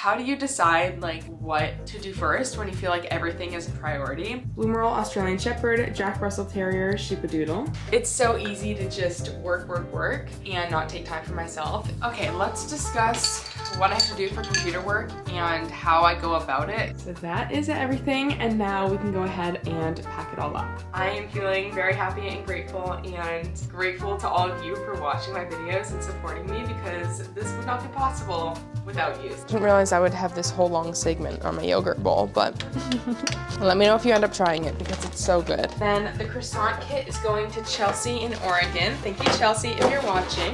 How do you decide like what to do first when you feel like everything is a priority? Blue Merle Australian Shepherd, Jack Russell Terrier, Sheepadoodle. It's so easy to just work and not take time for myself. Okay, let's discuss what I have to do for computer work and how I go about it. So that is everything, and now we can go ahead and pack it all up. I am feeling very happy and grateful to all of you for watching my videos and supporting me, because this would not be possible without you. I didn't realize I would have this whole long segment on my yogurt bowl, but let me know if you end up trying it because it's so good. Then the croissant kit is going to Chelsea in Oregon. Thank you, Chelsea, if you're watching.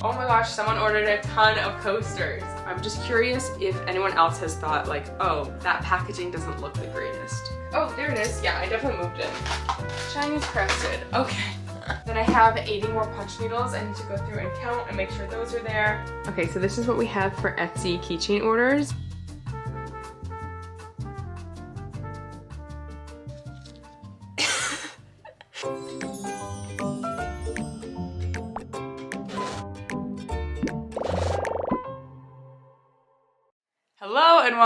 Oh my gosh, someone ordered a ton of coasters. I'm just curious if anyone else has thought like, oh, that packaging doesn't look the greatest. Oh, there it is. Yeah, I definitely moved it. Chinese crested. Okay. Then I have 80 more punch needles. I need to go through and count and make sure those are there. Okay, so this is what we have for Etsy keychain orders. Hello and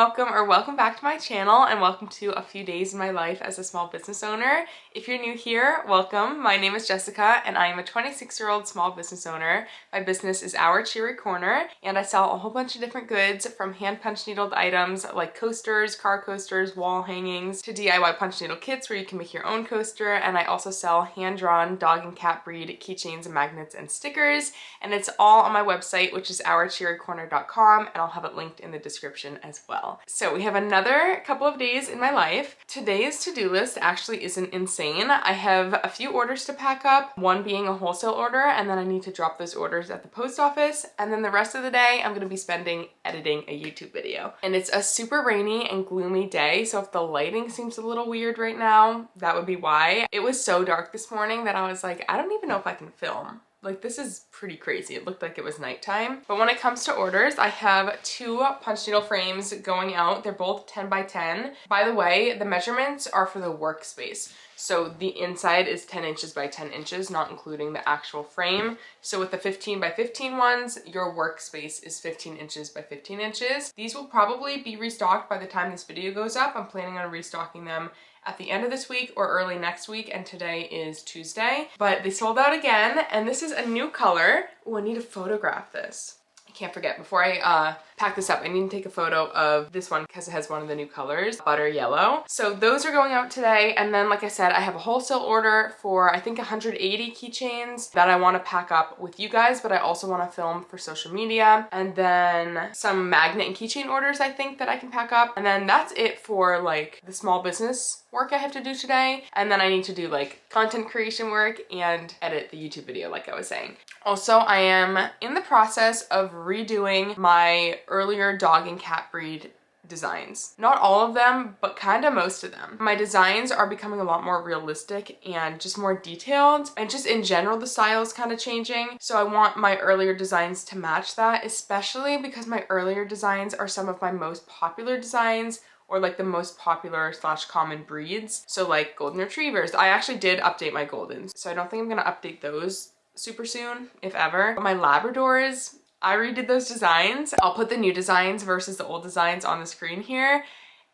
welcome back to my channel, and welcome to a few days in my life as a small business owner. If you're new here, welcome. My name is Jessica and I am a 26-year-old small business owner. My business is Our Cheery Corner, and I sell a whole bunch of different goods, from hand punch needled items like coasters, car coasters, wall hangings, to DIY punch needle kits where you can make your own coaster. And I also sell hand-drawn dog and cat breed keychains and magnets and stickers, and it's all on my website, which is ourcheerycorner.com, and I'll have it linked in the description as well. So we have another couple of days in my life. Today's to-do list actually isn't insane. I have a few orders to pack up, one being a wholesale order, and then I need to drop those orders at the post office, and then the rest of the day I'm going to be spending editing a YouTube video. And it's a super rainy and gloomy day, so if the lighting seems a little weird right now, that would be why. It was so dark this morning that I was like, I don't even know if I can film. Like, this is pretty crazy. It looked like it was nighttime. But when it comes to orders, I have 2 punch needle frames going out. They're both 10 by 10. By the way, the measurements are for the workspace. So the inside is 10 inches by 10 inches, not including the actual frame. So with the 15 by 15 ones, your workspace is 15 inches by 15 inches. These will probably be restocked by the time this video goes up. I'm planning on restocking them at the end of this week or early next week, and today is Tuesday. But they sold out again, and this is a new color. Oh, I need to photograph this. I can't forget, before I pack this up, I need to take a photo of this one because it has one of the new colors, butter yellow. So those are going out today, and then like I said, I have a wholesale order for I think 180 keychains that I want to pack up with you guys, but I also want to film for social media, and then some magnet and keychain orders I think that I can pack up, and then that's it for like the small business work I have to do today. And then I need to do like content creation work and edit the YouTube video like I was saying. Also, I am in the process of redoing my earlier dog and cat breed designs. Not all of them, but kind of most of them. My designs are becoming a lot more realistic and just more detailed, and just in general the style is kind of changing. So I want my earlier designs to match that, especially because my earlier designs are some of my most popular designs, or like the most popular / common breeds. So like golden retrievers. I actually did update my goldens, so I don't think I'm gonna update those super soon, if ever. But my Labradors, I redid those designs. I'll put the new designs versus the old designs on the screen here.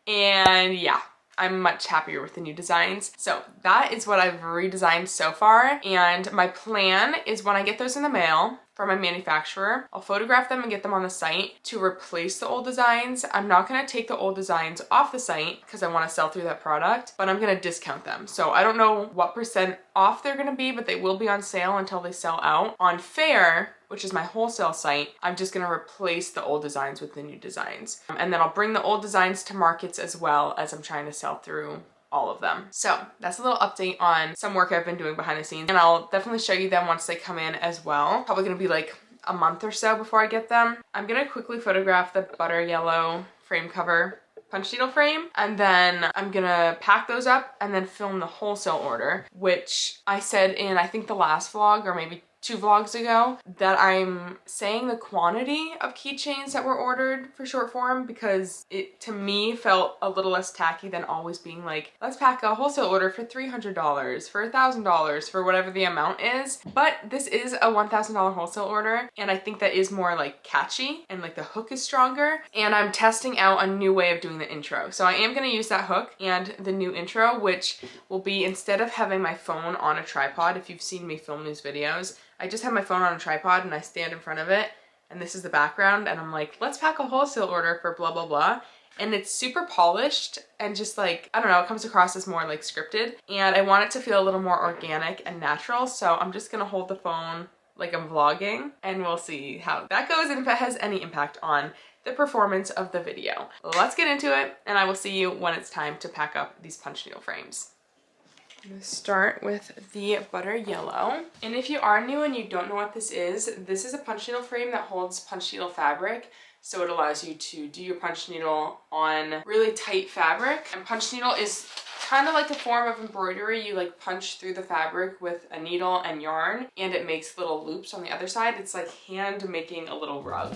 And yeah, I'm much happier with the new designs. So that is what I've redesigned so far. And my plan is when I get those in the mail from my manufacturer, I'll photograph them and get them on the site to replace the old designs. I'm not gonna take the old designs off the site because I wanna sell through that product, but I'm gonna discount them. So I don't know what % off they're gonna be, but they will be on sale until they sell out. On Fair, which is my wholesale site, I'm just gonna replace the old designs with the new designs. And then I'll bring the old designs to markets as well, as I'm trying to sell through all of them. So that's a little update on some work I've been doing behind the scenes, and I'll definitely show you them once they come in as well. Probably gonna be like a month or so before I get them. I'm gonna quickly photograph the butter yellow frame cover punch needle frame, and then I'm gonna pack those up and then film the wholesale order, which I said in I think the last vlog, or maybe 2 vlogs ago that I'm saying the quantity of keychains that were ordered for short form because it to me felt a little less tacky than always being like, let's pack a wholesale order for $300, for $1,000, for whatever the amount is. But this is a $1,000 wholesale order, and I think that is more like catchy and like the hook is stronger. And I'm testing out a new way of doing the intro. So I am gonna use that hook and the new intro, which will be instead of having my phone on a tripod, if you've seen me film these videos, I just have my phone on a tripod and I stand in front of it and this is the background and I'm like, let's pack a wholesale order for blah, blah, blah. And it's super polished and just like, I don't know, it comes across as more like scripted. And I want it to feel a little more organic and natural. So I'm just gonna hold the phone like I'm vlogging and we'll see how that goes and if it has any impact on the performance of the video. Let's get into it and I will see you when it's time to pack up these punch needle frames. I'm gonna start with the butter yellow. And if you are new and you don't know what this is a punch needle frame that holds punch needle fabric. So it allows you to do your punch needle on really tight fabric. And punch needle is kind of like a form of embroidery. You like punch through the fabric with a needle and yarn and it makes little loops on the other side. It's like hand making a little rug.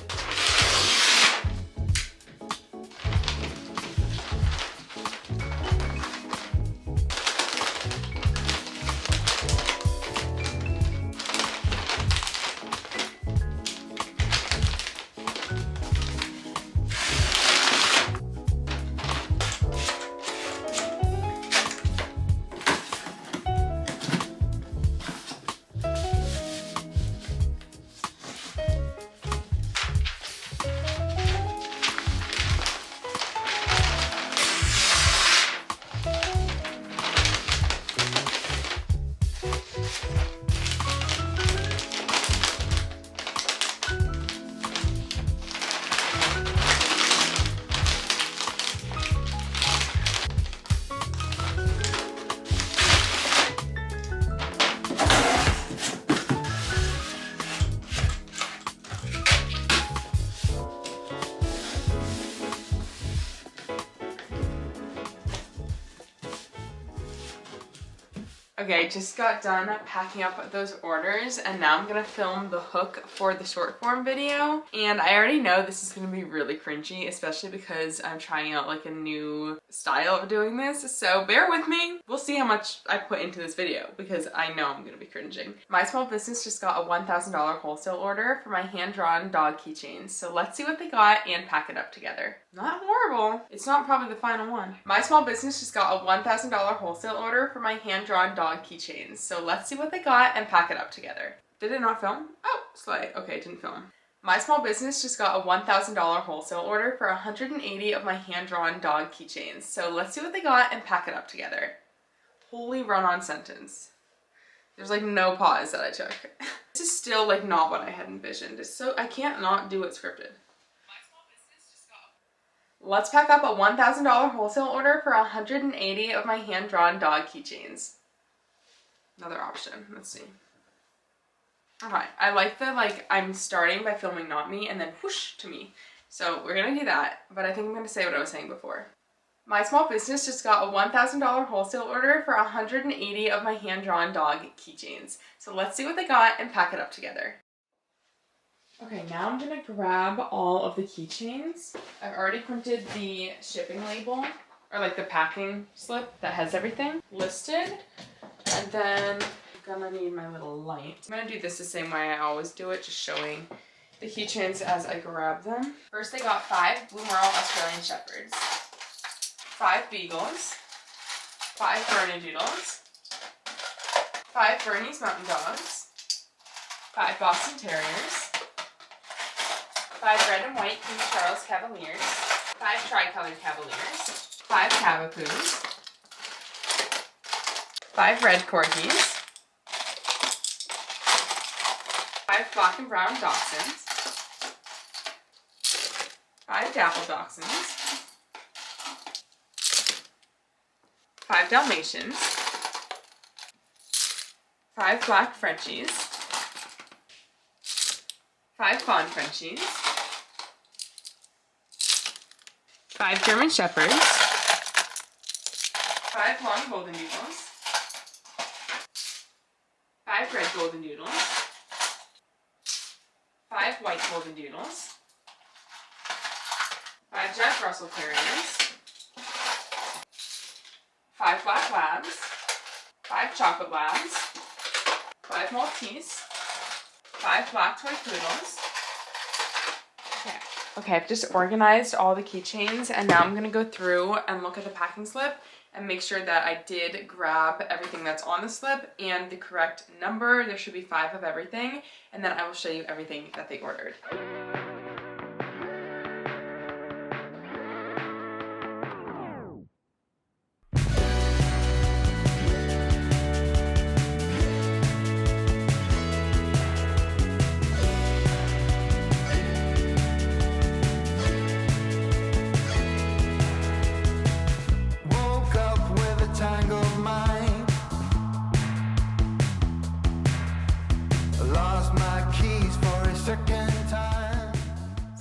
Okay, just got done packing up those orders and now I'm gonna film the hook for the short form video. And I already know this is gonna be really cringy, especially because I'm trying out like a new style of doing this. So bear with me. We'll see how much I put into this video because I know I'm gonna be cringing. My small business just got a $1,000 wholesale order for my hand-drawn dog keychains. So let's see what they got and pack it up together. Not horrible. It's not probably the final one. My small business just got a $1,000 wholesale order for my hand-drawn dog keychains. So let's see what they got and pack it up together. Did it not film? Oh, slide. Okay, it didn't film. My small business just got a $1,000 wholesale order for 180 of my hand-drawn dog keychains. So let's see what they got and pack it up together. Holy run-on sentence. There's like no pause that I took. This is still like not what I had envisioned. It's so, I can't not do it scripted. Let's pack up a $1,000 wholesale order for 180 of my hand-drawn dog keychains. Another option. Let's see. Okay, I like the I'm starting by filming not me and then whoosh to me. So we're gonna do that, but I think I'm gonna say what I was saying before. My small business just got a $1,000 wholesale order for 180 of my hand-drawn dog keychains. So let's see what they got and pack it up together. Okay, now I'm gonna grab all of the keychains. I've already printed the shipping label, or like the packing slip that has everything listed. And then I'm gonna need my little light. I'm gonna do this the same way I always do it, just showing the keychains as I grab them. First I got 5 Blue Merle Australian Shepherds, 5 Beagles, 5 Bernedoodles, 5 Bernese Mountain Dogs, 5 Boston Terriers, 5 red and white King Charles Cavaliers, 5 tricolored Cavaliers, 5 Cavapoos, 5 red Corgis, 5 black and brown Dachshunds, 5 dapple Dachshunds, 5 Dalmatians, 5 black Frenchies, 5 fawn Frenchies, 5 German Shepherds, 5 long Goldendoodles, 5 red Goldendoodles, 5 white golden doodles, 5 Jack Russell Terriers, 5 black labs, 5 chocolate labs, 5 Maltese, 5 black toy poodles. Okay, I've just organized all the keychains and now I'm gonna go through and look at the packing slip and make sure that I did grab everything that's on the slip and the correct number. There should be 5 of everything, and then I will show you everything that they ordered.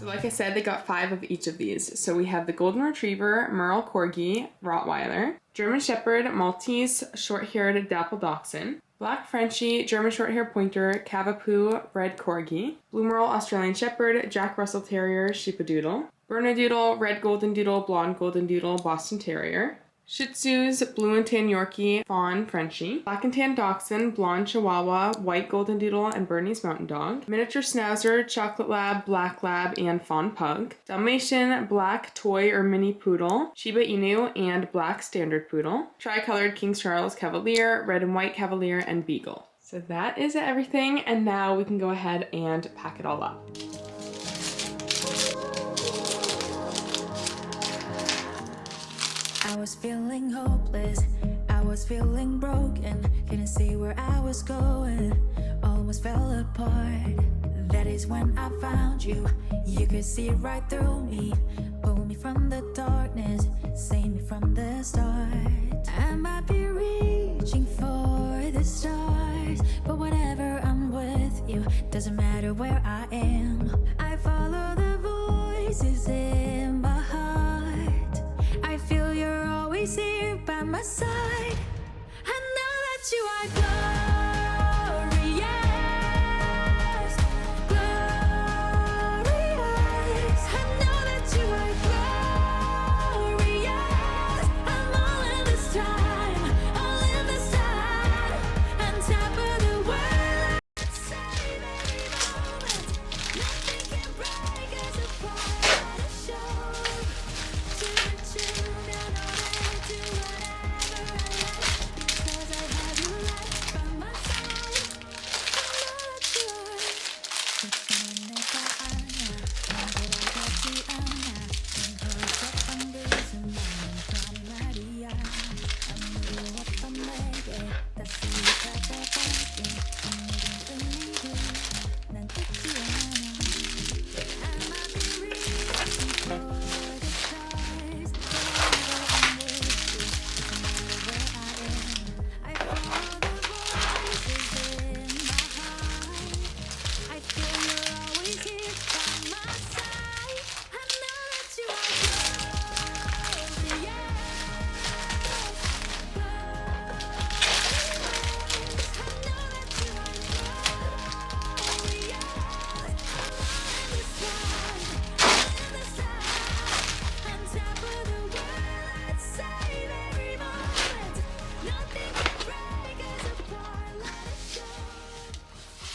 Like I said, they got 5 of each of these. So we have the Golden Retriever, Merle Corgi, Rottweiler, German Shepherd, Maltese, Short-Haired Dapple Dachshund, Black Frenchie, German Short-Haired Pointer, Cavapoo, Red Corgi, Blue Merle Australian Shepherd, Jack Russell Terrier, Sheepadoodle, Bernedoodle, Red Golden Doodle, Blonde Golden Doodle, Boston Terrier, Shih Tzus, Blue and Tan Yorkie, Fawn Frenchie, Black and Tan Dachshund, Blonde Chihuahua, White Golden Doodle, and Bernese Mountain Dog, Miniature Schnauzer, Chocolate Lab, Black Lab, and Fawn Pug, Dalmatian, Black Toy or Mini Poodle, Shiba Inu, and Black Standard Poodle, Tricolored King Charles Cavalier, Red and White Cavalier, and Beagle. So that is everything, and now we can go ahead and pack it all up. I was feeling hopeless, I was feeling broken, couldn't see where I was going, almost fell apart. That is when I found you, you could see right through me, pull me from the darkness, save me from the start. I might be reaching for the stars, but whenever I'm with you, doesn't matter where I am. I follow the voices in my heart, I feel you're always here by my side. I know that you are glorious, glorious. I know that you are glorious. I'm all in this time, all in this time. On top of the world, I'd save every moment. Nothing can break us apart. A show to the tune, I know that I do whatever I like, because I have you right by my side. I know that you are. Personalita Ana, Angelita Tiana, en Jose Andres, en Juan Maria, amigo Pamege, Tasita Tapati, amigo Nantatiana. I might be reaching for the stars, whenever I'm with you, doesn't matter where I am. I follow the voices in my heart, I feel you're always here by my side. I know that you are glorious,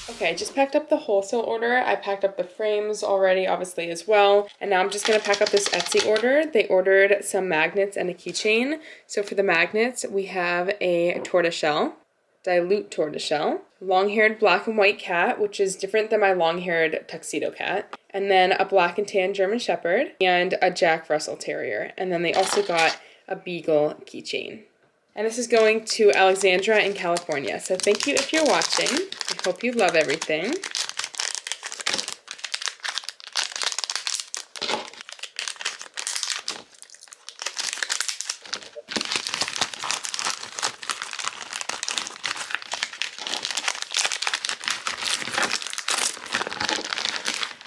Okay, I just packed up the wholesale order. I packed up the frames already, obviously, as well. And now I'm just gonna pack up this Etsy order. They ordered some magnets and a keychain. So for the magnets, we have a tortoiseshell, dilute tortoiseshell, long-haired black and white cat, which is different than my long-haired tuxedo cat, and then a black and tan German Shepherd, and a Jack Russell Terrier. And then they also got a Beagle keychain. And this is going to Alexandra in California. So thank you if you're watching. I hope you love everything.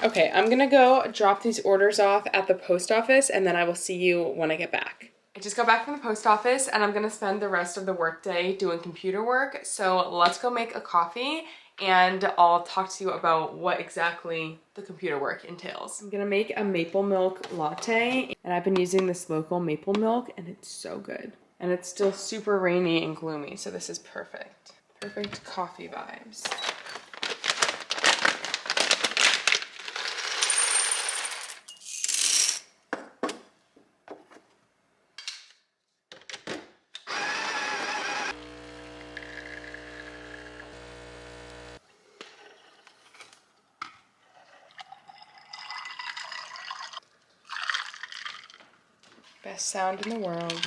Okay, I'm gonna go drop these orders off at the post office, and then I will see you when I get back. I just got back from the post office and I'm gonna spend the rest of the workday doing computer work. So let's go make a coffee and I'll talk to you about what exactly the computer work entails. I'm gonna make a maple milk latte, and I've been using this local maple milk, and it's so good. And it's still super rainy and gloomy, so this is perfect. Perfect coffee vibes. Best sound in the world.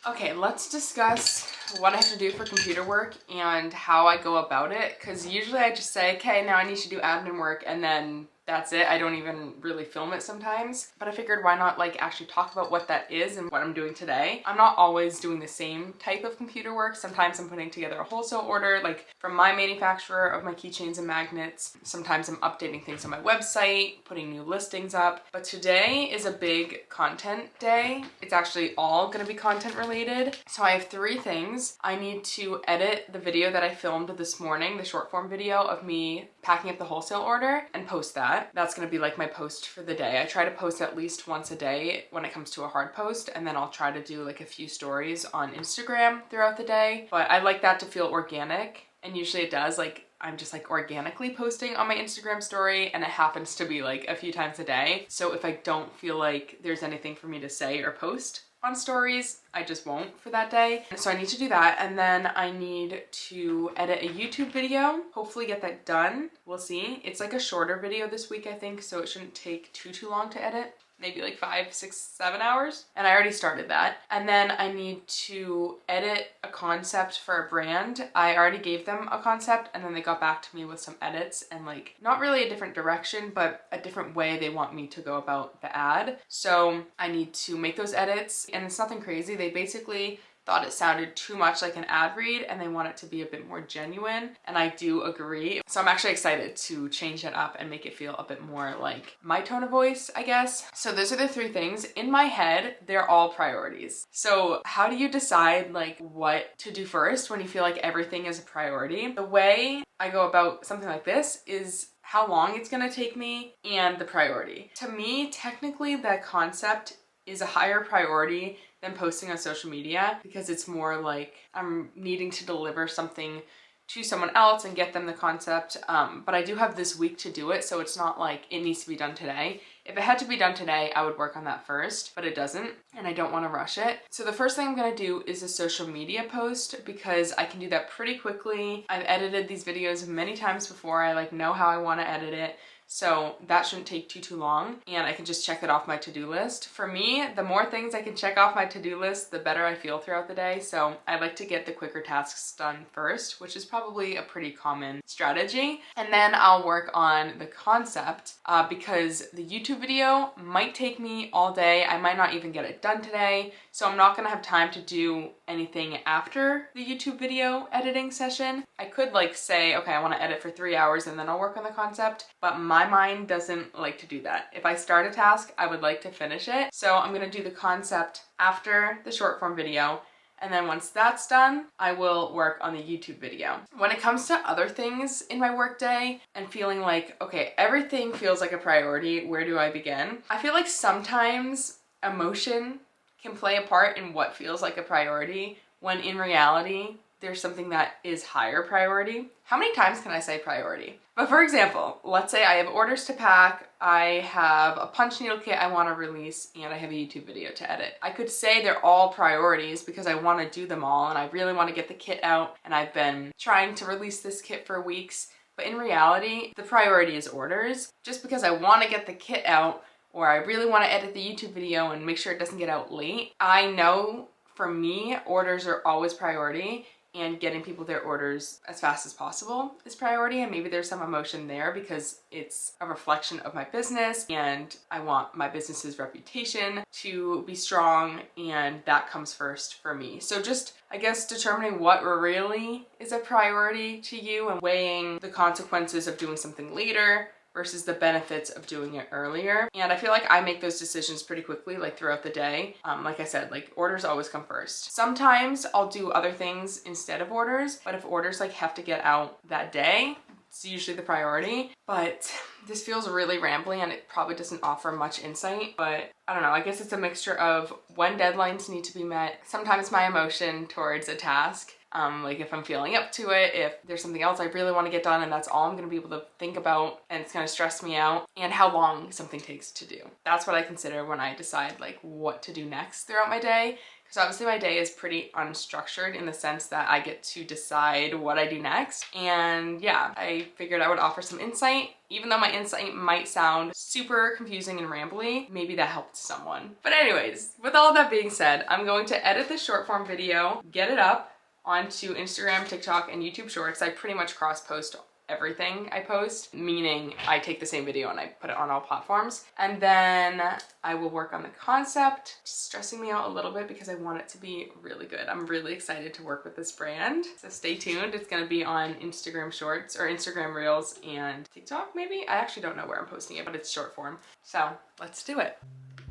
Okay, let's discuss what I have to do for computer work and how I go about it, because usually I just say, okay, now I need to do admin work, and then that's it. I don't even really film it sometimes, but I figured why not like actually talk about what that is and what I'm doing today. I'm not always doing the same type of computer work. Sometimes I'm putting together a wholesale order, like from my manufacturer of my keychains and magnets. Sometimes I'm updating things on my website, putting new listings up. But today is a big content day. It's actually all gonna be content related. So I have 3 things. I need to edit the video that I filmed this morning, the short form video of me packing up the wholesale order, and post that. That's gonna be like my post for the day. I try to post at least once a day when it comes to a hard post, and then I'll try to do like a few stories on Instagram throughout the day. But I like that to feel organic, and usually it does. Like I'm just like organically posting on my Instagram story, and it happens to be like a few times a day. So if I don't feel like there's anything for me to say or post on stories, I just won't for that day. So I need to do that, and then I need to edit a YouTube video, hopefully get that done. We'll see. It's like a shorter video this week, I think, so it shouldn't take too long to edit. Maybe like 5, 6, 7 hours. And I already started that. And then I need to edit a concept for a brand. I already gave them a concept, and then they got back to me with some edits and like not really a different direction, but a different way they want me to go about the ad. So I need to make those edits, and it's nothing crazy. They basically thought it sounded too much like an ad read, and they want it to be a bit more genuine, and I do agree. So I'm actually excited to change that up and make it feel a bit more like my tone of voice, I guess. So those are the 3 things. In my head, they're all priorities. So how do you decide like what to do first when you feel like everything is a priority? The way I go about something like this is how long it's gonna take me and the priority. To me, technically, that concept is a higher priority than posting on social media, because it's more like I'm needing to deliver something to someone else and get them the concept. But I do have this week to do it, so it's not like it needs to be done today. If it had to be done today, I would work on that first, but it doesn't, and I don't want to rush it. So the first thing I'm gonna do is a social media post, because I can do that pretty quickly. I've edited these videos many times before. I like know how I want to edit it. So that shouldn't take too long, and I can just check it off my to-do list. For me, the more things I can check off my to-do list, the better I feel throughout the day. So I like to get the quicker tasks done first, which is probably a pretty common strategy. And then I'll work on the concept, because the YouTube video might take me all day. I might not even get it done today. So I'm not gonna have time to do anything after the YouTube video editing session. I could like say, okay, I wanna edit for 3 hours and then I'll work on the concept, but my mind doesn't like to do that. If I start a task, I would like to finish it. So I'm gonna do the concept after the short form video, and then once that's done, I will work on the YouTube video. When it comes to other things in my workday and feeling like, okay, everything feels like a priority, where do I begin? I feel like sometimes emotion can play a part in what feels like a priority, when in reality, there's something that is higher priority. How many times can I say priority? But for example, let's say I have orders to pack, I have a punch needle kit I want to release, and I have a YouTube video to edit. I could say they're all priorities because I want to do them all, and I really want to get the kit out, and I've been trying to release this kit for weeks. But in reality, the priority is orders. Just because I want to get the kit out, or I really want to edit the YouTube video and make sure it doesn't get out late, I know for me, orders are always priority, and getting people their orders as fast as possible is priority. And maybe there's some emotion there because it's a reflection of my business, and I want my business's reputation to be strong, and that comes first for me. So just, I guess, determining what really is a priority to you and weighing the consequences of doing something later versus the benefits of doing it earlier. And I feel like I make those decisions pretty quickly, like throughout the day. Like I said, like orders always come first. Sometimes I'll do other things instead of orders, but if orders like have to get out that day, it's usually the priority. But this feels really rambly and it probably doesn't offer much insight, but I don't know, I guess it's a mixture of when deadlines need to be met, sometimes my emotion towards a task, like if I'm feeling up to it, if there's something else I really want to get done and that's all I'm going to be able to think about and it's going to stress me out, and how long something takes to do. That's what I consider when I decide like what to do next throughout my day. Because obviously my day is pretty unstructured in the sense that I get to decide what I do next. And yeah, I figured I would offer some insight. Even though my insight might sound super confusing and rambly, maybe that helped someone. But anyways, with all of that being said, I'm going to edit the short form video, get it up onto Instagram, TikTok, and YouTube Shorts. I pretty much cross-post everything I post, meaning I take the same video and I put it on all platforms. And then I will work on the concept. It's stressing me out a little bit because I want it to be really good. I'm really excited to work with this brand. So stay tuned. It's gonna be on Instagram Shorts or Instagram Reels and TikTok maybe? I actually don't know where I'm posting it, but it's short form. So let's do it.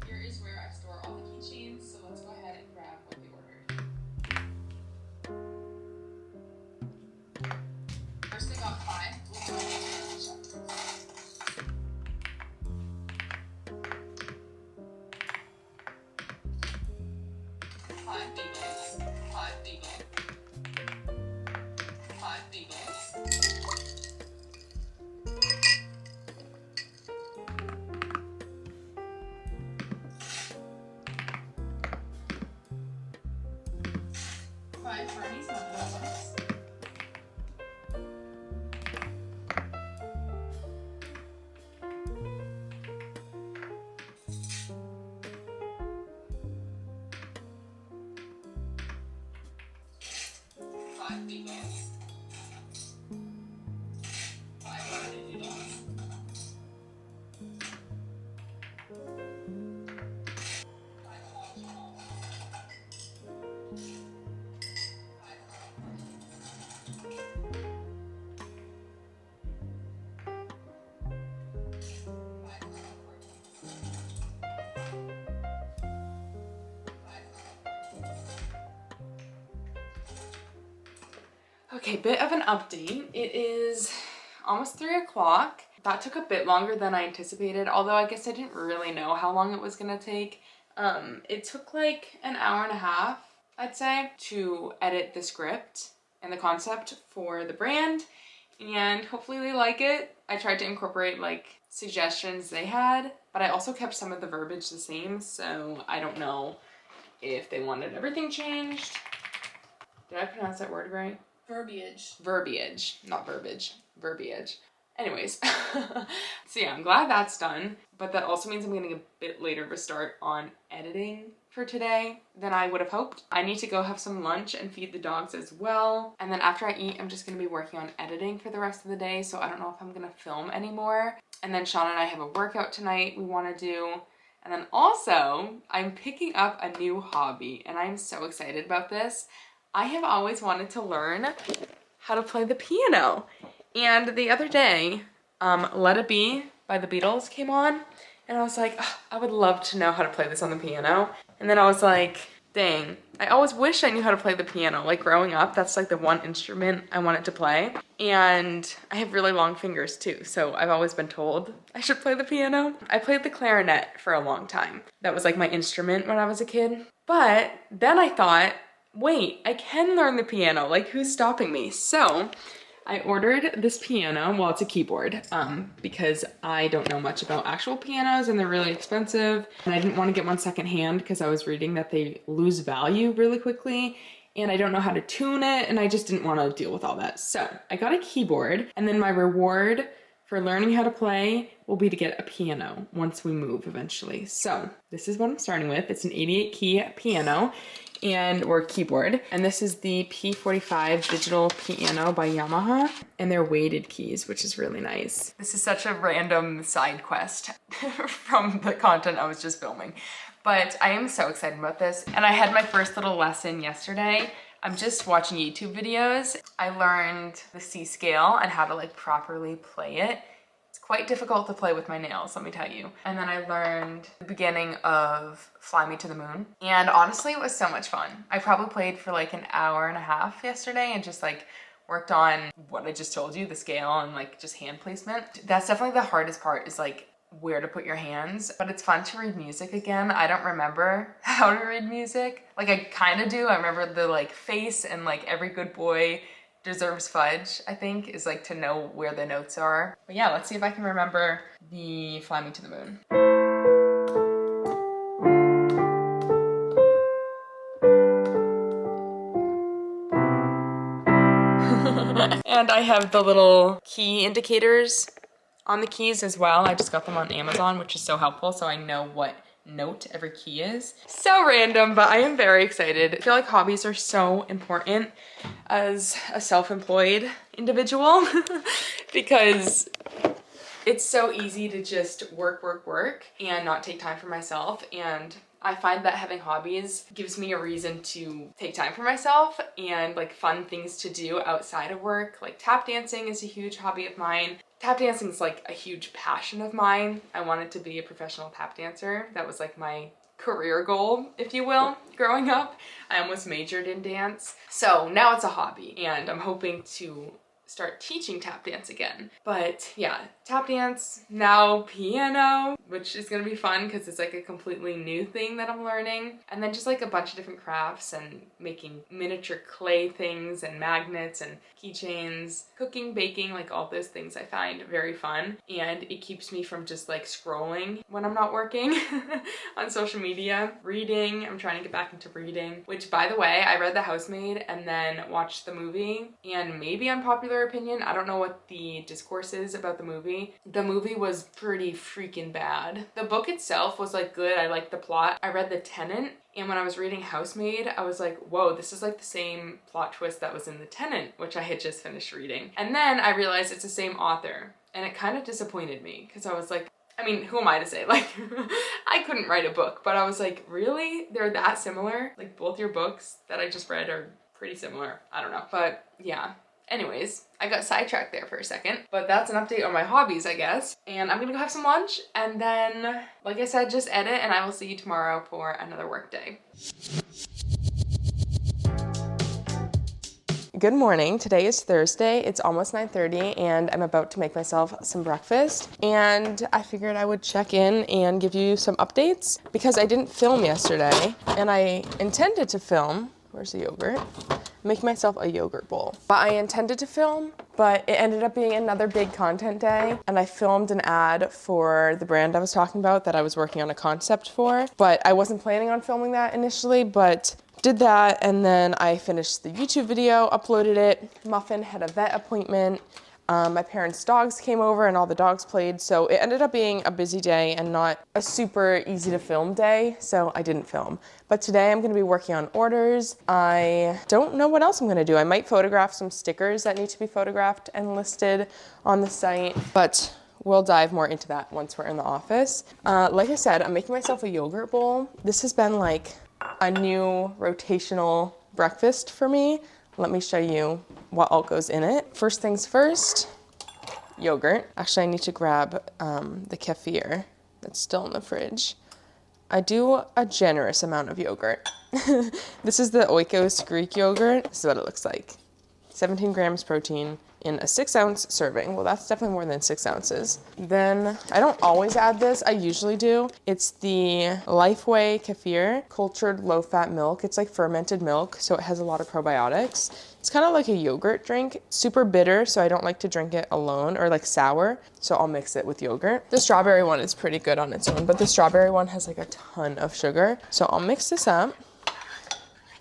Here is where I store all the keychains. So let's go ahead and grab what we ordered. First I got 5. Okay, bit of an update. It is almost 3 o'clock. That took a bit longer than I anticipated, although I guess I didn't really know how long it was gonna take. It took like an hour and a half, I'd say, to edit the script and the concept for the brand, and hopefully they like it. I tried to incorporate like suggestions they had, but I also kept some of the verbiage the same, so I don't know if they wanted everything changed. Did I pronounce that word right? Verbiage. Verbiage, not verbiage, verbiage. Anyways, so yeah, I'm glad that's done, but that also means I'm getting a bit later of a start on editing for today than I would have hoped. I need to go have some lunch and feed the dogs as well. And then after I eat, I'm just gonna be working on editing for the rest of the day, so I don't know if I'm gonna film anymore. And then Sean and I have a workout tonight we wanna do. And then also, I'm picking up a new hobby, and I'm so excited about this. I have always wanted to learn how to play the piano. And the other day, Let It Be by the Beatles came on, and I was like, oh, I would love to know how to play this on the piano. And then I was like, dang, I always wish I knew how to play the piano. Like growing up, that's like the one instrument I wanted to play. And I have really long fingers too, so I've always been told I should play the piano. I played the clarinet for a long time. That was like my instrument when I was a kid. But then I thought, wait, I can learn the piano. Like, who's stopping me? So I ordered this piano. Well, it's a keyboard, because I don't know much about actual pianos and they're really expensive. And I didn't want to get one secondhand because I was reading that they lose value really quickly. And I don't know how to tune it, and I just didn't want to deal with all that. So I got a keyboard, and then my reward for learning how to play will be to get a piano once we move eventually. So this is what I'm starting with. It's an 88 key piano or keyboard. And this is the P45 digital piano by Yamaha, and they're weighted keys, which is really nice. This is such a random side quest from the content I was just filming, but I am so excited about this. And I had my first little lesson yesterday. I'm just watching YouTube videos. I learned the C scale and how to like properly play it. It's quite difficult to play with my nails, let me tell you. And then I learned the beginning of Fly Me to the Moon. And honestly, it was so much fun. I probably played for like an hour and a half yesterday and just like worked on what I just told you, the scale and like just hand placement. That's definitely the hardest part, is like where to put your hands, but it's fun to read music again. I don't remember how to read music. Like I kind of do. I remember the like face and like every good boy deserves fudge, I think, is like to know where the notes are. But yeah, let's see if I can remember the Fly Me to the Moon. And I have the little key indicators on the keys as well. I just got them on Amazon, which is so helpful, so I know what note every key is. So random, but I am very excited. I feel like hobbies are so important as a self-employed individual because it's so easy to just work and not take time for myself. And I find that having hobbies gives me a reason to take time for myself and like fun things to do outside of work. Like tap dancing is a huge hobby of mine. Tap dancing is like a huge passion of mine. I wanted to be a professional tap dancer. That was like my career goal, if you will, growing up. I almost majored in dance. So now it's a hobby and I'm hoping to start teaching tap dance again. But yeah, tap dance, now piano, which is gonna be fun because it's like a completely new thing that I'm learning. And then just like a bunch of different crafts and making miniature clay things and magnets and keychains, cooking, baking, like all those things I find very fun. And it keeps me from just like scrolling when I'm not working on social media. Reading, I'm trying to get back into reading, which by the way, I read The Housemaid and then watched the movie, and maybe unpopular opinion, I don't know what the discourse is about the movie. The movie was pretty freaking bad. The book itself was like good. I liked the plot. I read The Tenant, and when I was reading Housemaid, I was like, whoa, this is like the same plot twist that was in The Tenant, which I had just finished reading. And then I realized it's the same author, and it kind of disappointed me because I was like, I mean, who am I to say? Like, I couldn't write a book, but I was like, really? They're that similar? Like, both your books that I just read are pretty similar. I don't know. But yeah. Anyways, I got sidetracked there for a second, but that's an update on my hobbies, I guess. And I'm gonna go have some lunch and then, like I said, just edit, and I will see you tomorrow for another work day. Good morning. Today is Thursday. It's almost 9:30 and I'm about to make myself some breakfast. And I figured I would check in and give you some updates because I didn't film yesterday and I intended to film. Where's the yogurt? Make myself a yogurt bowl. But I intended to film, but it ended up being another big content day. And I filmed an ad for the brand I was talking about that I was working on a concept for. But I wasn't planning on filming that initially, but did that. And then I finished the YouTube video, uploaded it. Muffin had a vet appointment. My parents' dogs came over and all the dogs played, so it ended up being a busy day and not a super easy to film day, so I didn't film. But today I'm gonna be working on orders. I don't know what else I'm gonna do. I might photograph some stickers that need to be photographed and listed on the site, but we'll dive more into that once we're in the office. Like I said, I'm making myself a yogurt bowl. This has been like a new rotational breakfast for me. Let me show you what all goes in it. First things first, yogurt. Actually, I need to grab the kefir that's still in the fridge. I do a generous amount of yogurt. This is the Oikos Greek yogurt. This is what it looks like. 17 grams protein in a 6-ounce serving. Well, that's definitely more than 6 ounces. Then, I don't always add this, I usually do. It's the Lifeway Kefir, cultured low-fat milk. It's like fermented milk, so it has a lot of probiotics. It's kind of like a yogurt drink, super bitter, so I don't like to drink it alone, or like sour, so I'll mix it with yogurt. The strawberry one is pretty good on its own, but the strawberry one has like a ton of sugar. So I'll mix this up.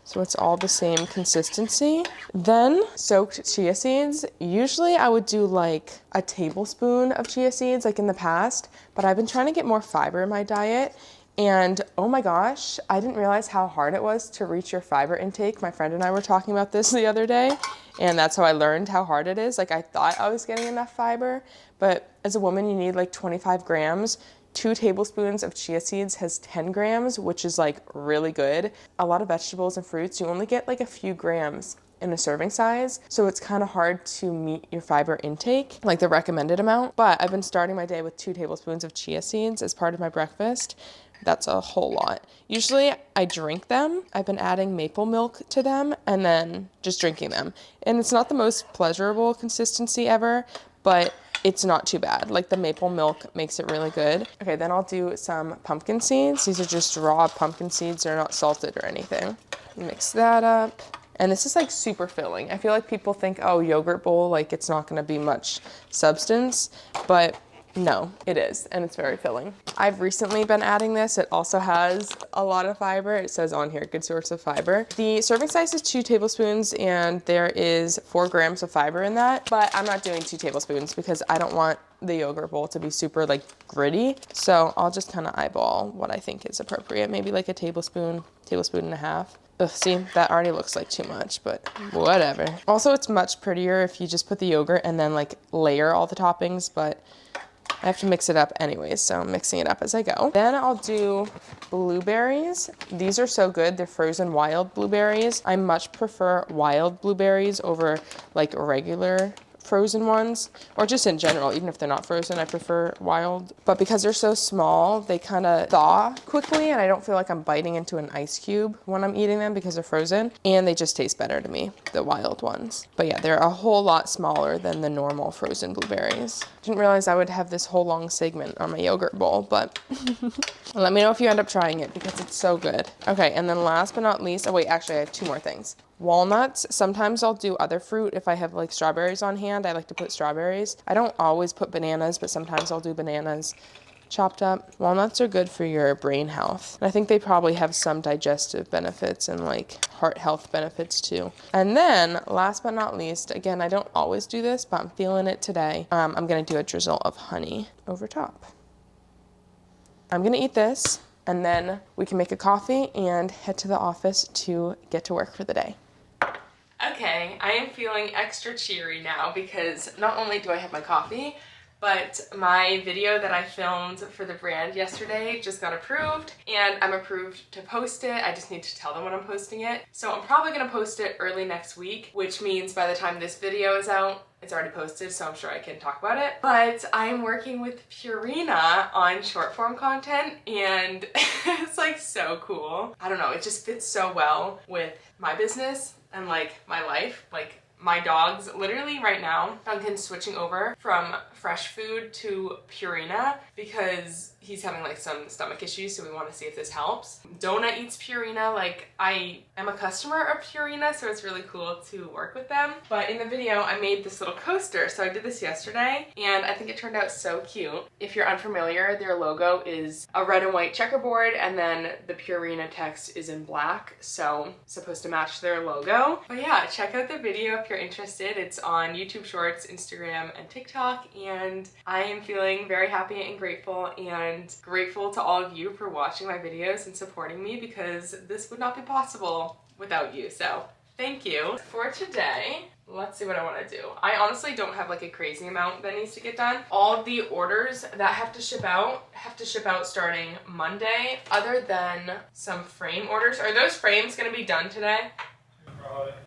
So it's all the same consistency. Then soaked chia seeds. Usually I would do like a tablespoon of chia seeds like in the past, but I've been trying to get more fiber in my diet. And oh my gosh, I didn't realize how hard it was to reach your fiber intake. My friend and I were talking about this the other day, and that's how I learned how hard it is. Like I thought I was getting enough fiber, but as a woman you need like 25 grams. 2 tablespoons of chia seeds has 10 grams, which is like really good. A lot of vegetables and fruits, you only get like a few grams. in a serving size, so it's kind of hard to meet your fiber intake, like the recommended amount. But I've been starting my day with 2 tablespoons of chia seeds as part of my breakfast. That's a whole lot. Usually I drink them. I've been adding maple milk to them and then just drinking them. And it's not the most pleasurable consistency ever, but it's not too bad. Like the maple milk makes it really good. Okay, then I'll do some pumpkin seeds. These are just raw pumpkin seeds. They're not salted or anything. Mix that up. And this is like super filling. I feel like people think, oh, yogurt bowl, like it's not gonna be much substance, but no, it is, and it's very filling. I've recently been adding this. It also has a lot of fiber. It says on here, good source of fiber. The serving size is 2 tablespoons, and there is 4 grams of fiber in that, but I'm not doing 2 tablespoons because I don't want the yogurt bowl to be super like gritty. So I'll just kind of eyeball what I think is appropriate. Maybe like a tablespoon, tablespoon and a half. Ugh, see, that already looks like too much, but whatever. Also, it's much prettier if you just put the yogurt and then like layer all the toppings, but I have to mix it up anyways, so I'm mixing it up as I go. Then I'll do blueberries. These are so good. They're frozen wild blueberries. I much prefer wild blueberries over like regular frozen ones, or just in general, even if they're not frozen, I prefer wild. But because they're so small, they kind of thaw quickly, and I don't feel like I'm biting into an ice cube when I'm eating them because they're frozen, and they just taste better to me, the wild ones. But yeah, they're a whole lot smaller than the normal frozen blueberries. Didn't realize I would have this whole long segment on my yogurt bowl, but let me know if you end up trying it because it's so good. Okay, and then last but not least, oh wait, actually I have 2 more things. Walnuts. Sometimes I'll do other fruit. If I have like strawberries on hand, I like to put strawberries. I don't always put bananas, but sometimes I'll do bananas chopped up. Walnuts are good for your brain health. And I think they probably have some digestive benefits and like heart health benefits too. And then last but not least, again, I don't always do this, but I'm feeling it today. I'm going to do a drizzle of honey over top. I'm going to eat this, and then we can make a coffee and head to the office to get to work for the day. Okay, I am feeling extra cheery now because not only do I have my coffee, but my video that I filmed for the brand yesterday just got approved, and I'm approved to post it. I just need to tell them when I'm posting it. So I'm probably gonna post it early next week, which means by the time this video is out, it's already posted, so I'm sure I can talk about it. But I'm working with Purina on short form content, and it's like so cool. I don't know, it just fits so well with my business and like my life. Like my dog's literally right now, Duncan's switching over from fresh food to Purina because he's having like some stomach issues, so we want to see if this helps. Donut eats Purina. Like I am a customer of Purina, so it's really cool to work with them. But in the video, I made this little coaster. So I did this yesterday, and I think it turned out so cute. If you're unfamiliar, their logo is a red and white checkerboard, and then the Purina text is in black, so supposed to match their logo. But yeah, check out the video if you're interested. It's on YouTube Shorts, Instagram, and TikTok, and I am feeling very happy and grateful, and grateful to all of you for watching my videos and supporting me, because this would not be possible without you. So thank you. For today, let's see what I want to do. I honestly don't have like a crazy amount that needs to get done. All the orders that have to ship out starting Monday, other than some frame orders. Are those frames going to be done today?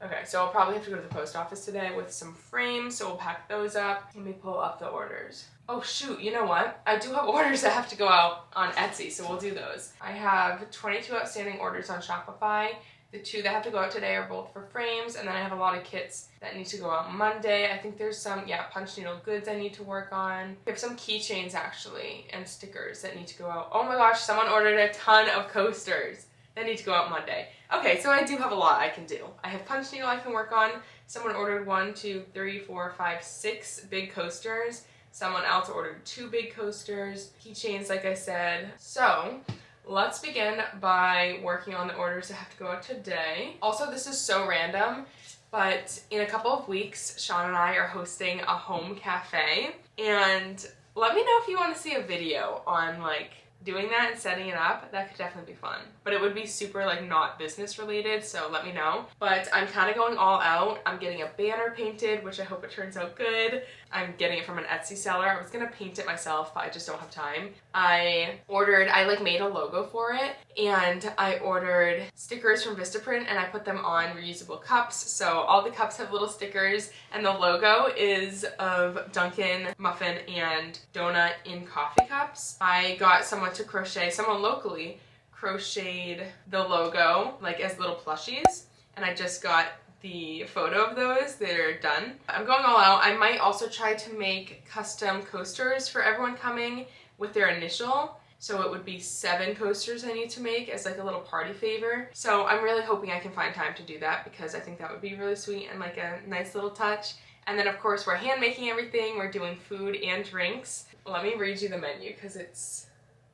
Okay, so I'll probably have to go to the post office today with some frames, so we'll pack those up. Let me pull up the orders. Oh shoot, you know what? I do have orders that have to go out on Etsy, so we'll do those. I have 22 outstanding orders on Shopify. The 2 that have to go out today are both for frames, and then I have a lot of kits that need to go out Monday. I think there's some, punch needle goods I need to work on. We have some keychains actually, and stickers that need to go out. Oh my gosh, someone ordered a ton of coasters that need to go out Monday. Okay, so I do have a lot I can do. I have punch needle I can work on. Someone ordered 1, 2, 3, 4, 5, 6 big coasters. Someone else ordered 2 big coasters. Keychains, like I said. So let's begin by working on the orders that have to go out today. Also, this is so random, but in a couple of weeks, Sean and I are hosting a home cafe, and let me know if you want to see a video on like doing that and setting it up, that could definitely be fun. But it would be super like not business related, so let me know. But I'm kind of going all out. I'm getting a banner painted, which I hope it turns out good. I'm getting it from an Etsy seller. I was gonna paint it myself, but I just don't have time. I like made a logo for it, and I ordered stickers from Vistaprint, and I put them on reusable cups. So all the cups have little stickers, and the logo is of Dunkin' muffin and donut in coffee cups. I got someone to crochet, someone locally crocheted the logo like as little plushies, and I just got the photo of those. They're done. I'm going all out. I might also try to make custom coasters for everyone coming with their initial. So it would be 7 coasters I need to make as like a little party favor. So I'm really hoping I can find time to do that, because I think that would be really sweet and like a nice little touch. And then of course we're hand making everything. We're doing food and drinks. Let me read you the menu because it's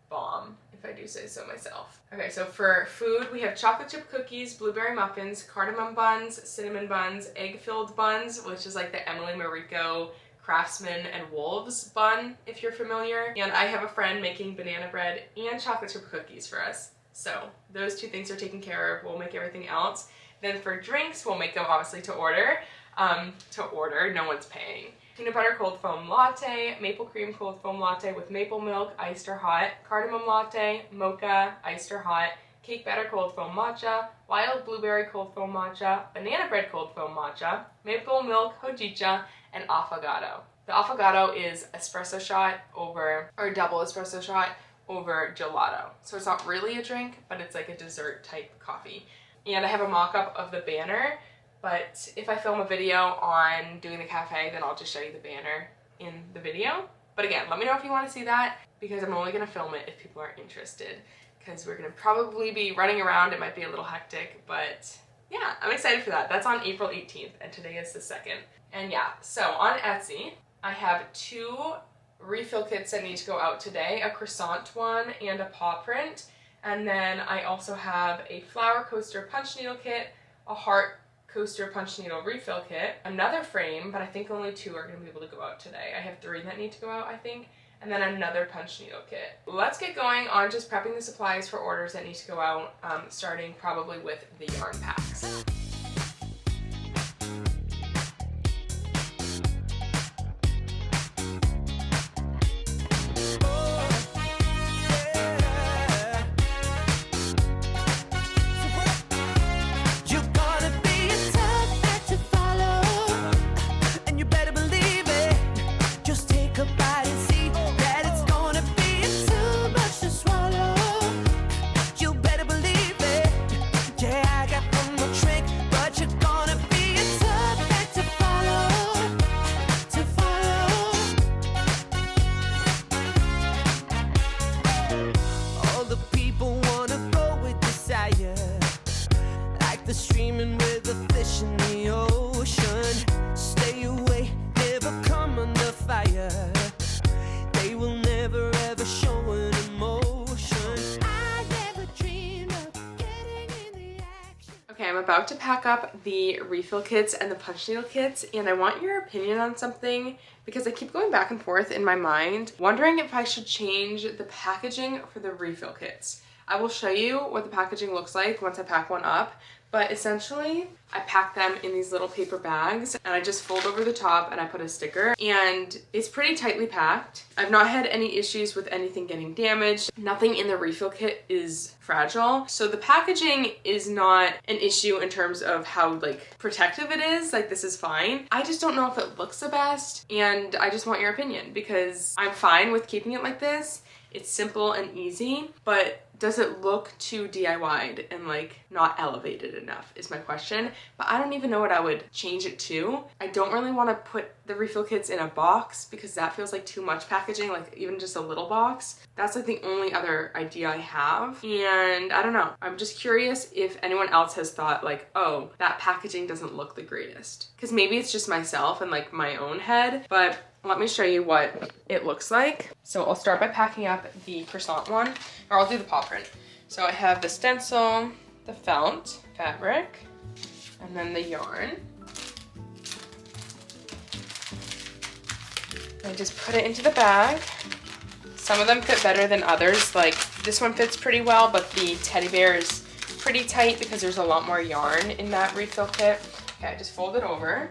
bomb, if I do say so myself. Okay, so for food, we have chocolate chip cookies, blueberry muffins, cardamom buns, cinnamon buns, egg-filled buns, which is like the Emily Mariko Craftsman and Wolves bun, if you're familiar. And I have a friend making banana bread and chocolate chip cookies for us. So those 2 things are taken care of. We'll make everything else. Then for drinks, we'll make them obviously to order. No one's paying. Peanut butter cold foam latte, maple cream cold foam latte with maple milk, iced or hot, cardamom latte, mocha, iced or hot, cake batter cold foam matcha, wild blueberry cold foam matcha, banana bread cold foam matcha, maple milk hojicha, and affogato. The affogato is espresso shot over, or double espresso shot over gelato. So it's not really a drink, but it's like a dessert type coffee. And I have a mock-up of the banner, but if I film a video on doing the cafe, then I'll just show you the banner in the video. But again, let me know if you want to see that, because I'm only going to film it if people are interested, because we're going to probably be running around. It might be a little hectic, but yeah, I'm excited for that. That's on April 18th, and today is the 2nd. And yeah, so on Etsy, I have 2 refill kits that need to go out today, a croissant one and a paw print. And then I also have a flower coaster punch needle kit, a heart coaster punch needle refill kit, another frame, but I think only 2 are going to be able to go out today. I have 3 that need to go out, I think, and then another punch needle kit. Let's get going on just prepping the supplies for orders that need to go out, starting probably with the yarn packs. I'm about to pack up the refill kits and the punch needle kits, and I want your opinion on something because I keep going back and forth in my mind, wondering if I should change the packaging for the refill kits. I will show you what the packaging looks like once I pack one up, but essentially I pack them in these little paper bags and I just fold over the top and I put a sticker, and it's pretty tightly packed. I've not had any issues with anything getting damaged. Nothing in the refill kit is fragile. So the packaging is not an issue in terms of how like protective it is. Like, this is fine. I just don't know if it looks the best, and I just want your opinion because I'm fine with keeping it like this. It's simple and easy, but does it look too DIY'd and like not elevated enough is my question. But I don't even know what I would change it to. I don't really want to put the refill kits in a box because that feels like too much packaging, like even just a little box. That's like the only other idea I have. And I don't know. I'm just curious if anyone else has thought like, oh, that packaging doesn't look the greatest. Because maybe it's just myself and like my own head, but let me show you what it looks like. So I'll start by packing up the croissant one, or I'll do the paw print. So I have the stencil, the felt fabric, and then the yarn. I just put it into the bag, Some of them fit better than others. Like this one fits pretty well, but the teddy bear is pretty tight because there's a lot more yarn in that refill kit. Okay, I just fold it over.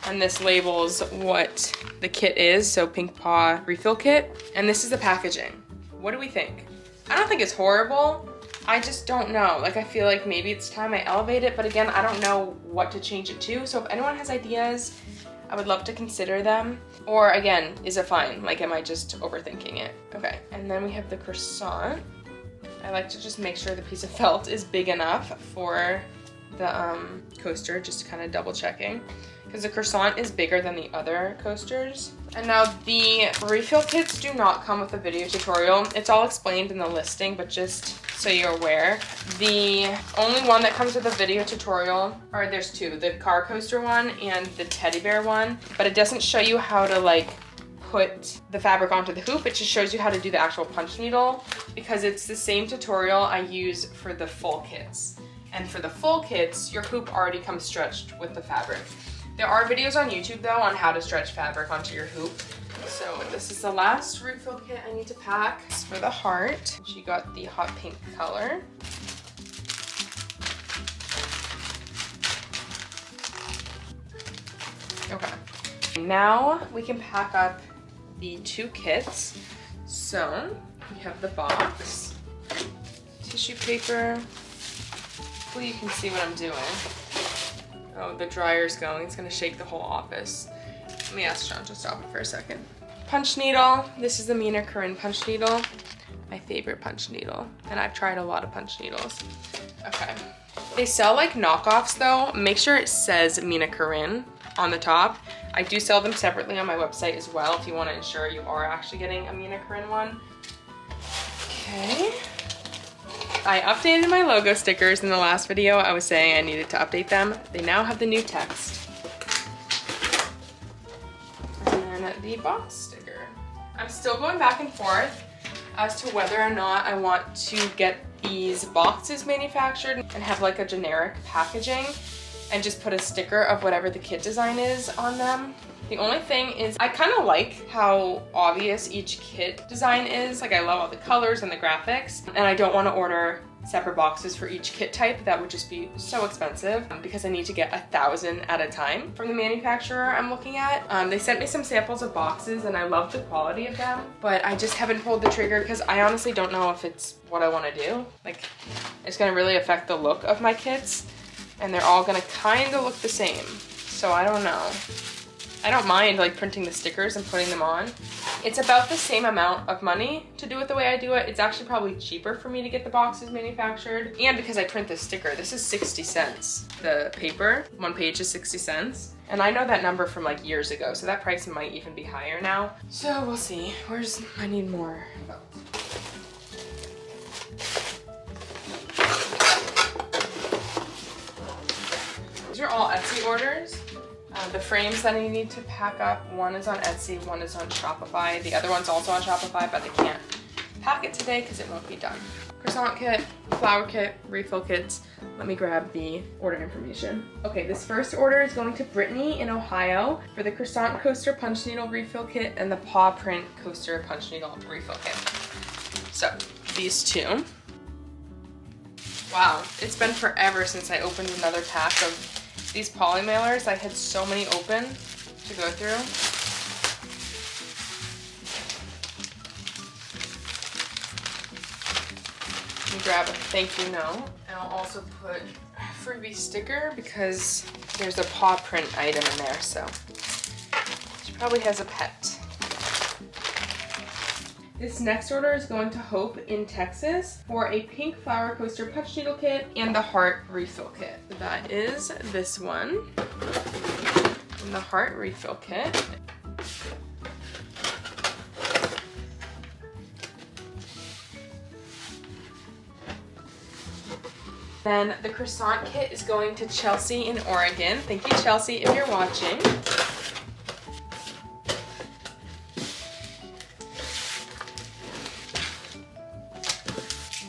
And this labels what the kit is, so Pink Paw refill kit. And this is the packaging. What do we think? I don't think it's horrible. I just don't know. Like I feel like maybe it's time I elevate it, but again, I don't know what to change it to. So if anyone has ideas, I would love to consider them. Or again, is it fine? Like am I just overthinking it? Okay, and then we have the croissant. I like to just make sure the piece of felt is big enough for the coaster, just kind of double checking. Because the croissant is bigger than the other coasters. And now the refill kits do not come with a video tutorial. It's all explained in the listing, but just so you're aware, the only one that comes with a video tutorial, or there's two, the car coaster one and the teddy bear one, but it doesn't show you how to like put the fabric onto the hoop. It just shows you how to do the actual punch needle, because it's the same tutorial I use for the full kits. And for the full kits, your hoop already comes stretched with the fabric. There are videos on YouTube though on how to stretch fabric onto your hoop. So this is the last refill kit I need to pack. It's for the heart. She got the hot pink color. Okay. Now we can pack up the two kits. So we have the box, tissue paper. Hopefully you can see what I'm doing. Oh, the dryer's going. It's gonna shake the whole office. Let me ask John to stop it for a second. Punch needle. This is the Mina Corinne punch needle. My favorite punch needle. And I've tried a lot of punch needles. Okay. They sell like knockoffs though. Make sure it says Mina Corinne on the top. I do sell them separately on my website as well if you want to ensure you are actually getting a Mina Corinne one. Okay. I updated my logo stickers in the last video. I was saying I needed to update them. They now have the new text. And then the box sticker. I'm still going back and forth as to whether or not I want to get these boxes manufactured and have like a generic packaging and just put a sticker of whatever the kit design is on them. The only thing is I kind of like how obvious each kit design is. Like I love all the colors and the graphics, and I don't want to order separate boxes for each kit type. That would just be so expensive because I need to get 1,000 at a time from the manufacturer I'm looking at. They sent me some samples of boxes and I love the quality of them, but I just haven't pulled the trigger because I honestly don't know if it's what I want to do. Like it's going to really affect the look of my kits and they're all going to kind of look the same. So I don't know. I don't mind like printing the stickers and putting them on. It's about the same amount of money to do it the way I do it. It's actually probably cheaper for me to get the boxes manufactured. And because I print this sticker, this is 60 cents. The paper, one page is 60 cents. And I know that number from like years ago, so that price might even be higher now. So we'll see. I need more. These are all Etsy orders. The frames that I need to pack up, one is on Etsy, one is on Shopify. The other one's also on Shopify, but I can't pack it today because it won't be done. Croissant kit, flower kit, refill kits. Let me grab the order information. Okay, this first order is going to Brittany in Ohio for the Croissant Coaster Punch Needle Refill Kit and the Paw Print Coaster Punch Needle Refill Kit. So, these two. Wow, it's been forever since I opened another pack of these poly mailers. I had so many open to go through. Let me grab a thank you note. And I'll also put a freebie sticker because there's a paw print item in there, so she probably has a pet. This next order is going to Hope in Texas for a pink flower coaster punch needle kit and the heart refill kit. That is this one, and the heart refill kit. Then the croissant kit is going to Chelsea in Oregon. Thank you, Chelsea, if you're watching.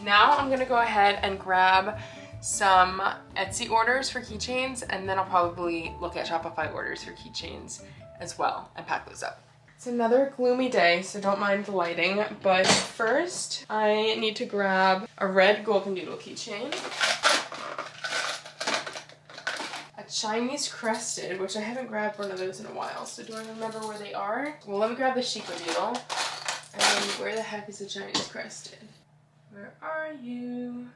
Now I'm gonna go ahead and grab some Etsy orders for keychains, and then I'll probably look at Shopify orders for keychains as well and pack those up. It's another gloomy day, so don't mind the lighting, but first I need to grab a red golden doodle keychain, a Chinese crested, which I haven't grabbed one of those in a while, so do I remember where they are? Well, let me grab the sheepadoodle, and then where the heck is the Chinese crested? Where are you?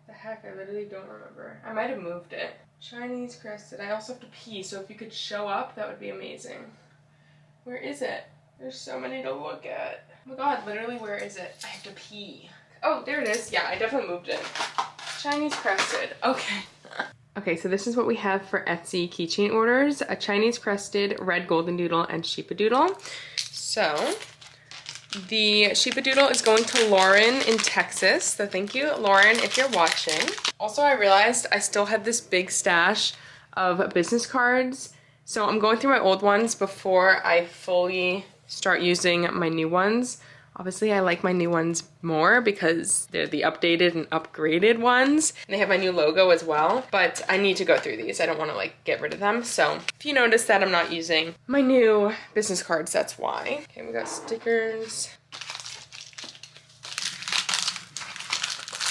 The heck, I literally don't remember. I might have moved it. Chinese crested. I also have to pee, so if you could show up, that would be amazing. Where is it? There's so many to look at. Oh my god, literally, where is it? I have to pee. Oh, there it is. Yeah, I definitely moved it. Chinese crested. Okay. Okay, so this is what we have for Etsy keychain orders. A Chinese crested, red golden doodle, and sheepadoodle. So, the sheepadoodle is going to Lauren in Texas. So thank you, Lauren, if you're watching. Also, I realized I still had this big stash of business cards. So I'm going through my old ones before I fully start using my new ones. Obviously, I like my new ones more because they're the updated and upgraded ones. And they have my new logo as well, but I need to go through these. I don't want to like get rid of them. So if you notice that I'm not using my new business cards, that's why. Okay, we got stickers.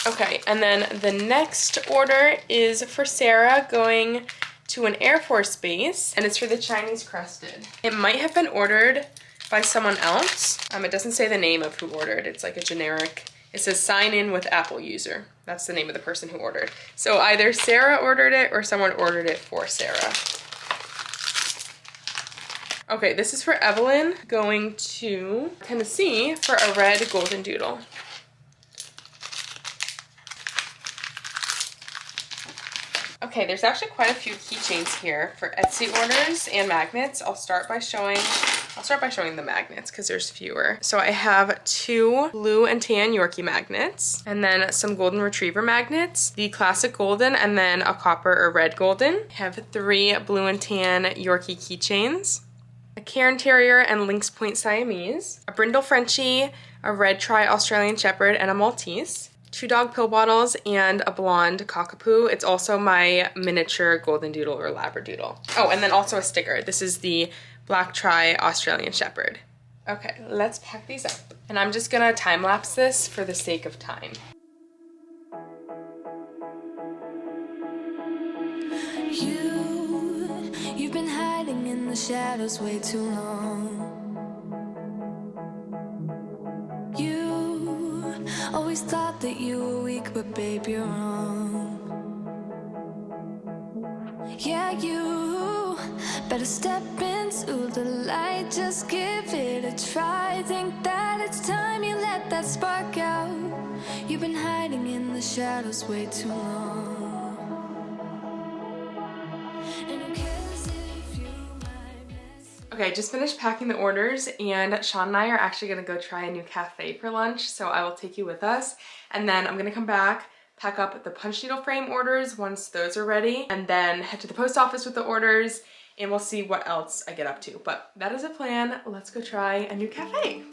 Okay, and then the next order is for Sarah going to an Air Force base, and it's for the Chinese crested. It might have been ordered by someone else. It doesn't say the name of who ordered. It's like a generic, it says sign in with Apple user. That's the name of the person who ordered. So either Sarah ordered it or someone ordered it for Sarah. Okay, this is for Evelyn going to Tennessee for a red golden doodle. Okay, there's actually quite a few keychains here for Etsy orders and magnets. I'll start by showing the magnets because there's fewer. So I have 2 blue and tan Yorkie magnets, and then some golden retriever magnets, the classic golden, and then a copper or red golden. I have 3 blue and tan Yorkie keychains, a Cairn Terrier and Lynx Point Siamese, a Brindle Frenchie, a red tri Australian Shepherd, and a Maltese. 2 dog pill bottles, and a blonde cockapoo. It's also my miniature golden doodle or labradoodle. Oh, and then also a sticker. This is the black tri Australian Shepherd. Okay, let's pack these up. And I'm just gonna time lapse this for the sake of time. You've been hiding in the shadows way too long. Always thought that you were weak, but babe, you're wrong. Yeah, you better step into the light, just give it a try. Think that it's time you let that spark out. You've been hiding in the shadows way too long. And who cares if you might miss. Okay, I just finished packing the orders, and Sean and I are actually gonna go try a new cafe for lunch, so I will take you with us. And then I'm gonna come back, pack up the punch needle frame orders once those are ready, and then head to the post office with the orders, and we'll see what else I get up to. But that is a plan. Let's go try a new cafe.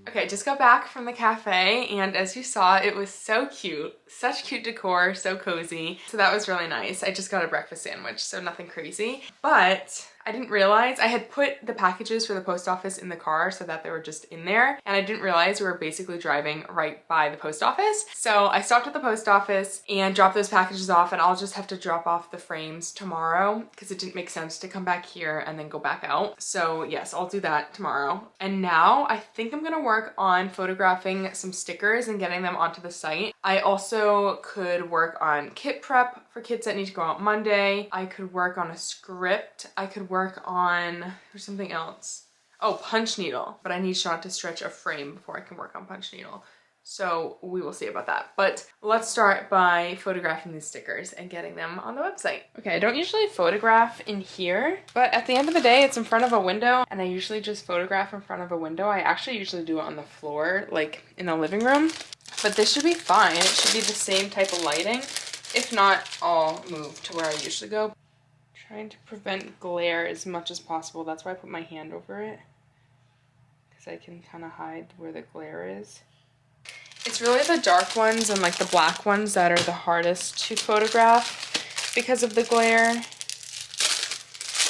Okay, I just got back from the cafe, and as you saw, it was so cute. Such cute decor, so cozy. So that was really nice. I just got a breakfast sandwich, so nothing crazy. But I didn't realize, I had put the packages for the post office in the car so that they were just in there, and I didn't realize we were basically driving right by the post office. So I stopped at the post office and dropped those packages off, and I'll just have to drop off the frames tomorrow because it didn't make sense to come back here and then go back out. So yes, I'll do that tomorrow. And now I think I'm gonna work on photographing some stickers and getting them onto the site. I also could work on kit prep for kids that need to go out Monday. I could work on a script. I could work on, there's something else. Oh, punch needle. But I need shot to stretch a frame before I can work on punch needle. So we will see about that. But let's start by photographing these stickers and getting them on the website. Okay, I don't usually photograph in here, but at the end of the day, it's in front of a window, and I usually just photograph in front of a window. I actually usually do it on the floor, like in the living room. But this should be fine. It should be the same type of lighting. If not, I'll move to where I usually go. Trying to prevent glare as much as possible. That's why I put my hand over it, because I can kind of hide where the glare is. It's really the dark ones and like the black ones that are the hardest to photograph because of the glare.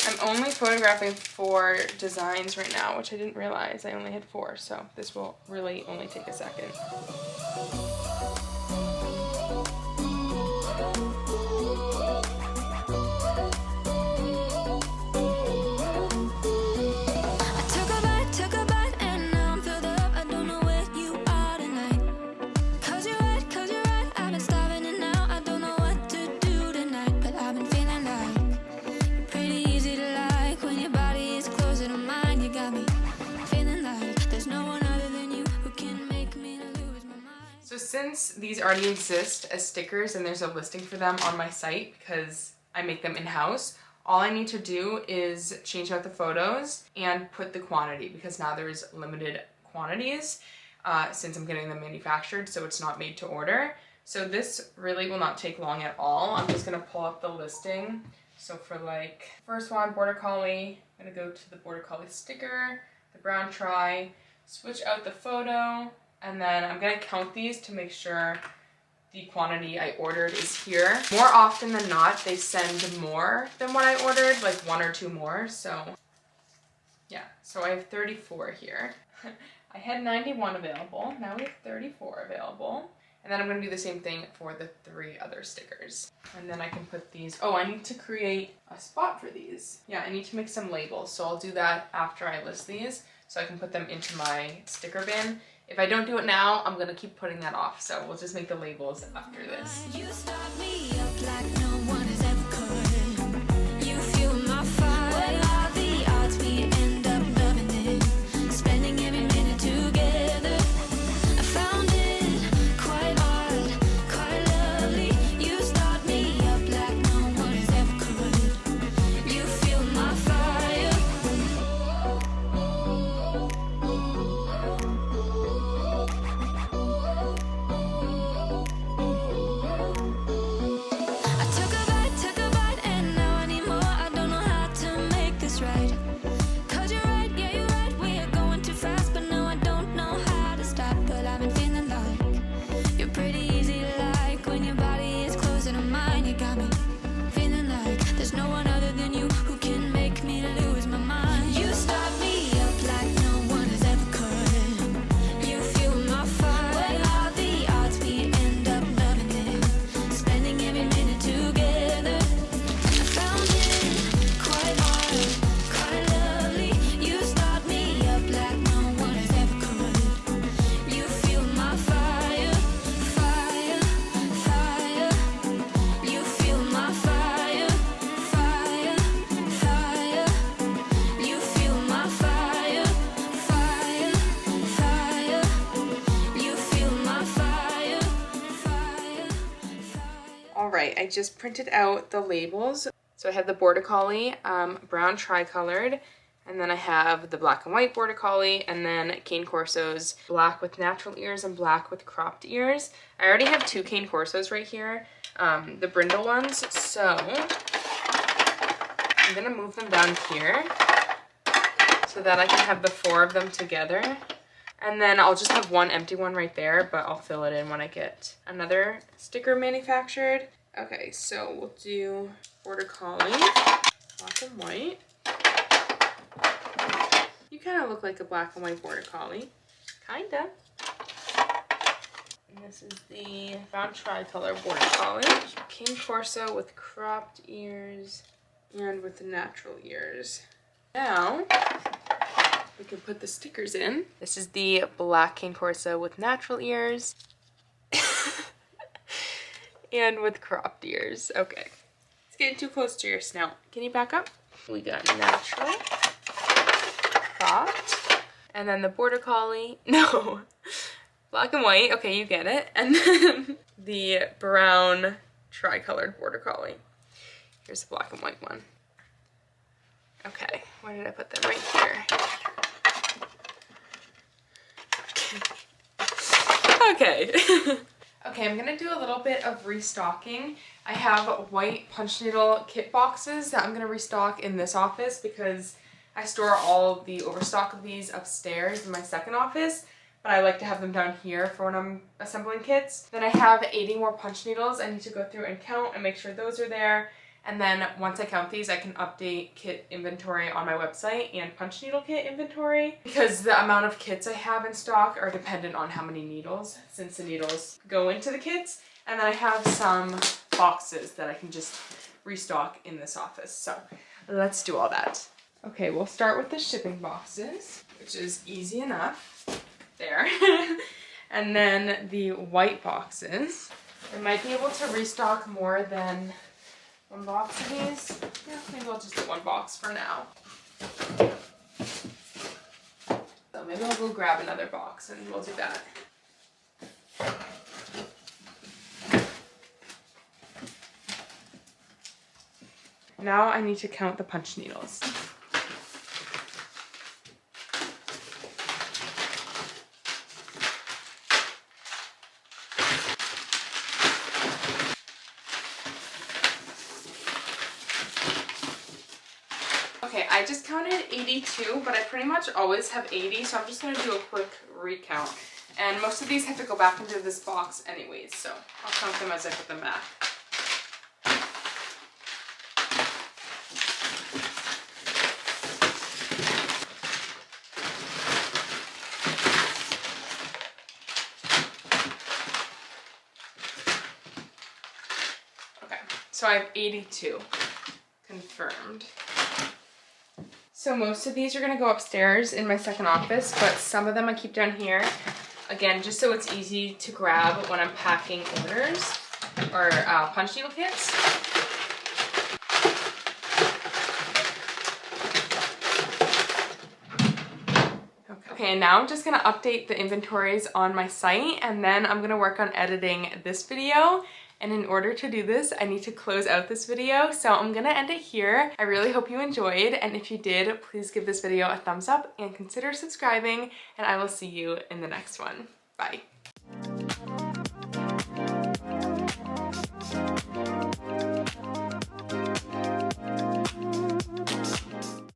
I'm only photographing 4 designs right now, which I didn't realize I only had 4, so this will really only take a second. Took a bite, and now I'm filled up. I don't know where you are tonight. 'Cause you're right, I've been starving and now I don't know what to do tonight. But I've been feeling like you're pretty easy to like. When your body is closer to mine, you got me feeling like there's no one other than you who can make me lose my mind. So since these already exist as stickers and there's a listing for them on my site because I make them in-house, all I need to do is change out the photos and put the quantity, because now there's limited quantities since I'm getting them manufactured, so it's not made to order. So this really will not take long at all. I'm just gonna pull up the listing. So for like first one, Border Collie, I'm gonna go to the Border Collie sticker, the brown tri, switch out the photo, and then I'm gonna count these to make sure the quantity I ordered is here. More often than not, they send more than what I ordered, like 1 or 2 more, so yeah. So I have 34 here. I had 91 available, now we have 34 available. And then I'm gonna do the same thing for the 3 other stickers. And then I can put these, oh, I need to create a spot for these. Yeah, I need to make some labels, so I'll do that after I list these, so I can put them into my sticker bin. If I don't do it now, I'm gonna keep putting that off, so we'll just make the labels after this. You start me up like no one has ever could. You fuel my fire. What are the odds we end up loving it? Spending every minute together. I found it quite odd, quite lovely. You start me up like no one has ever could. You fuel my fire. I took a bite, and now I need more. I don't know how to make this right. 'Cause you're right, yeah, you're right. We are going too fast, but now I don't know how to stop. But I've been feeling like you're pretty easy to like. When your body is closer to mine, you got me feeling like there's no one other than you who can make me lose my mind. You start me up like no one has ever could. You fuel my fire. What are the odds we end up loving it? Spending every minute together. I found it quite hard, quite lovely. You start me up like no one has ever could. You fuel my fire, fire, fire. You fuel my fire, fire, fire. You fuel my fire, fire, fire. You fuel my fire, fire, fire. All right, I just printed out the labels. So I have the Border Collie, brown tricolored, and then I have the black and white Border Collie, and then Cane Corsos, black with natural ears and black with cropped ears. I already have 2 Cane Corsos right here, the brindle ones, so I'm gonna move them down here so that I can have the 4 of them together. And then I'll just have 1 empty one right there, but I'll fill it in when I get another sticker manufactured. Okay, so we'll do Border Collie, black and white. You kind of look like a black and white Border Collie. Kinda. And this is the brown tricolor Border Collie. King Corso with cropped ears and with the natural ears. Now, we can put the stickers in. This is the black Cane Corso with natural ears. And with cropped ears. Okay. It's getting too close to your snout. Can you back up? We got natural. cropped. And then the border collie, no, black and white, okay, you get it. And then the brown tri-colored border collie. Here's the black and white one. Okay, where did I put them? Right here. Okay. Okay, I'm gonna do a little bit of restocking. I have white punch needle kit boxes that I'm gonna restock in this office because I store all the overstock of these upstairs in my second office, but I like to have them down here for when I'm assembling kits. Then I have 80 more punch needles I need to go through and count and make sure those are there. And then once I count these, I can update kit inventory on my website and punch needle kit inventory because the amount of kits I have in stock are dependent on how many needles, since the needles go into the kits. And then I have some boxes that I can just restock in this office. So let's do all that. Okay, we'll start with the shipping boxes, which is easy enough. There. And then the white boxes. I might be able to restock more than one box of these. Yeah, maybe I'll just do one box for now. So maybe I'll go grab another box and we'll do that. Now I need to count the punch needles. Okay, I just counted 82, but I pretty much always have 80, so I'm just going to do a quick recount. And most of these have to go back into this box anyways, so I'll count them as I put them back. Okay, so I have 82 confirmed. So most of these are gonna go upstairs in my second office, but some of them I keep down here. Again, just so it's easy to grab when I'm packing orders or punch needle kits. Okay, and now I'm just gonna update the inventories on my site, and then I'm gonna work on editing this video. And in order to do this, I need to close out this video. So I'm gonna end it here. I really hope you enjoyed. And if you did, please give this video a thumbs up and consider subscribing. And I will see you in the next one. Bye.